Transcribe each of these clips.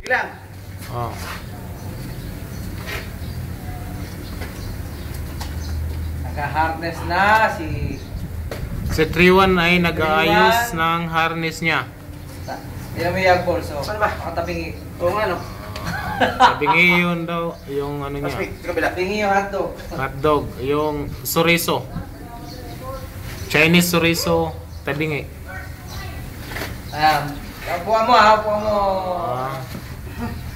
Ilang? Oh. Naka-harness na si... Si 3-1 ay nag-aayos ng harness niya. Yan may yag ball, so... Saan ba? Makatapingi. Oo nga, no? Tabingi yun daw, yung ano niya. Tabingi yung hotdog. Hotdog, yung chorizo. Chinese chorizo, tabingi. Ayan. Puha mo ha, puha mo.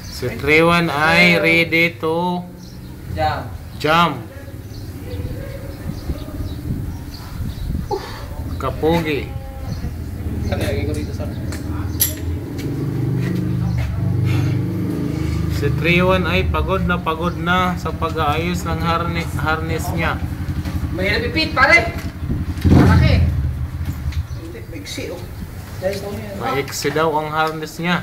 Si 3-1 ay ready to jump. Kapugi. Lagi ko dito sa... Si 3-1 ay pagod na sa pag-aayos ng harness niya. May napipit pare. Malaki. Hindi, maiksi oh. Maiksi daw ang harness niya.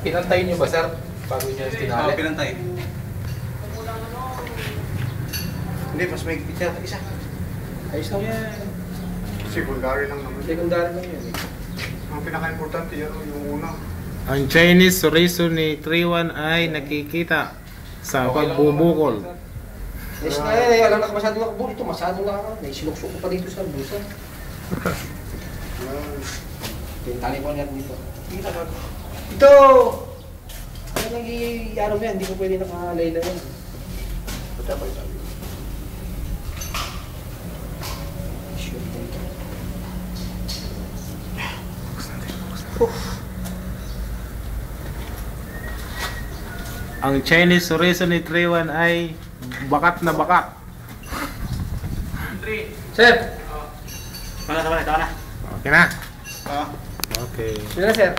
Pinantay niyo ba, sir? Bago niyo tinali? Oo, pinantay. Hindi, mas may picture isa. Ayos lang yan. Secondary lang naman. Secondary lang yan eh. Ang pinaka-importante yan yung una. Ang Chinese chorizo ni 3-1 ay nakikita sa pagbubukol. Yes na yan, alam na ka masyado nakabul. Ito masyado na ka. May sinuksok ko pa dito sa busa. Tintali ko niya dito. Ito! Ano nang i-ano mo yan? Hindi ko pwede nakalayla yan. Patapay tayo. Ang Chinese chorizo ni 3-1 ay bakat na bakat. Sir! Ito na. Okay na? Ah. Okay. Sino na, sir?